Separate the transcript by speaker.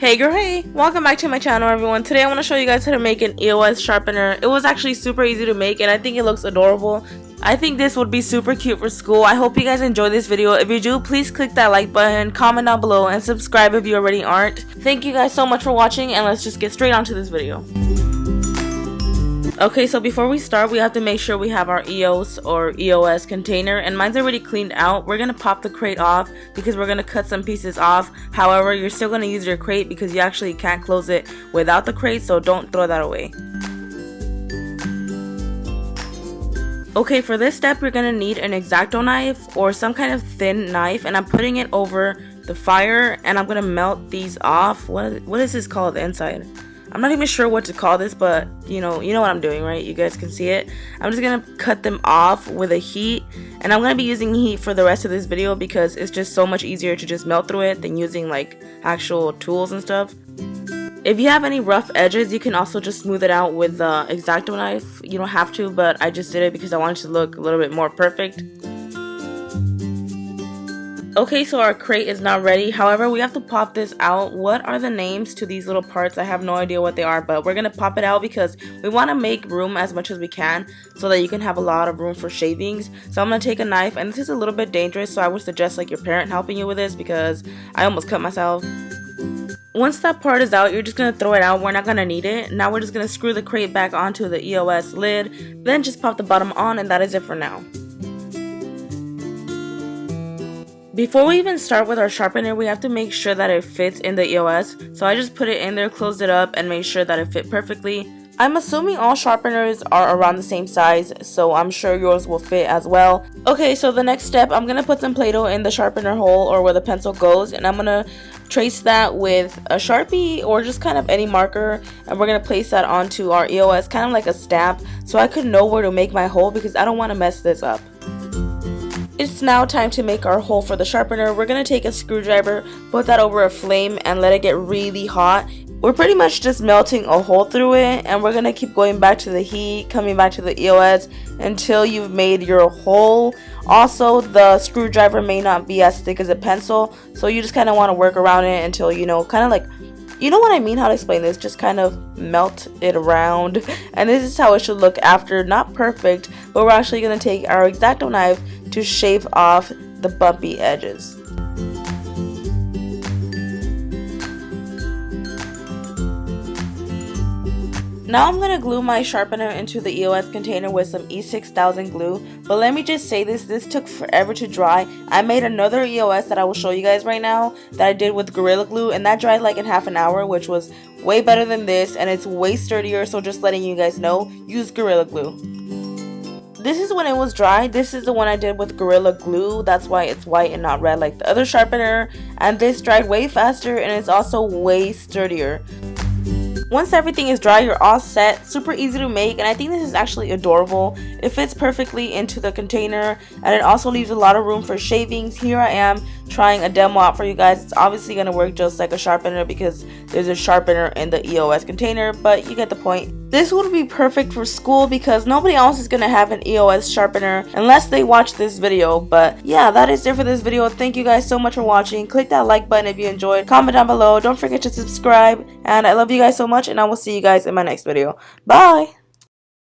Speaker 1: Hey girl, hey! Welcome back to my channel, everyone. Today I want to show you guys how to make an EOS sharpener. It was actually super easy to make and I think it looks adorable. I think this would be super cute for school. I hope you guys enjoy this video. If you do, please click that like button, comment down below, and subscribe if you already aren't. Thank you guys so much for watching, and let's just get straight onto this video. Okay, so before we start, we have to make sure we have our EOS or EOS container, and mine's already cleaned out. We're gonna pop the crate off because we're gonna cut some pieces off. However, you're still gonna use your crate because you actually can't close it without the crate, so don't throw that away. Okay, for this step, you're gonna need an X-Acto knife or some kind of thin knife, and I'm putting it over the fire, and I'm gonna melt these off. What is this called inside? I'm not even sure what to call this, but you know what I'm doing, right? You guys can see it. I'm just gonna cut them off with a heat, and I'm gonna be using heat for the rest of this video because it's just so much easier to just melt through it than using like actual tools and stuff. If you have any rough edges, you can also just smooth it out with the X-Acto knife. You don't have to, but I just did it because I wanted to look a little bit more perfect. Okay, so our crate is now ready. However, we have to pop this out. What are the names to these little parts? I have no idea what they are, but we're gonna pop it out because we want to make room as much as we can so that you can have a lot of room for shavings. So I'm gonna take a knife, and this is a little bit dangerous, so I would suggest like your parent helping you with this because I almost cut myself. Once that part is out, you're just gonna throw it out. We're not gonna need it. Now we're just gonna screw the crate back onto the EOS lid, then just pop the bottom on, and that is it for now. Before we even start with our sharpener, we have to make sure that it fits in the EOS. So I just put it in there, closed it up, and made sure that it fit perfectly. I'm assuming all sharpeners are around the same size, so I'm sure yours will fit as well. Okay, so the next step, I'm going to put some Play-Doh in the sharpener hole or where the pencil goes, and I'm going to trace that with a Sharpie or just kind of any marker, and we're going to place that onto our EOS, kind of like a stamp, so I could know where to make my hole because I don't want to mess this up. It's now time to make our hole for the sharpener. We're going to take a screwdriver, put that over a flame, and let it get really hot. We're pretty much just melting a hole through it, and we're going to keep going back to the heat, coming back to the EOS until you've made your hole. Also, the screwdriver may not be as thick as a pencil, so you just kind of want to work around it until, kind of like, you know what I mean, how to explain this, just kind of melt it around. And this is how it should look after. Not perfect, but we're actually going to take our X-Acto knife to shave off the bumpy edges. Now I'm going to glue my sharpener into the EOS container with some E6000 glue, but let me just say this took forever to dry. I made another EOS that I will show you guys right now that I did with Gorilla Glue, and that dried like in half an hour, which was way better than this, and it's way sturdier, so just letting you guys know, use Gorilla Glue. This is when it was dry. This is the one I did with Gorilla Glue. That's why it's white and not red like the other sharpener. And this dried way faster, and it's also way sturdier. Once everything is dry, you're all set. Super easy to make, and I think this is actually adorable. It fits perfectly into the container, and it also leaves a lot of room for shavings. Here I am trying a demo out for you guys. It's obviously going to work just like a sharpener because there's a sharpener in the EOS container, but you get the point. This would be perfect for school because nobody else is going to have an EOS sharpener unless they watch this video. But yeah, that is it for this video. Thank you guys so much for watching. Click that like button if you enjoyed. Comment down below. Don't forget to subscribe. And I love you guys so much, and I will see you guys in my next video. Bye!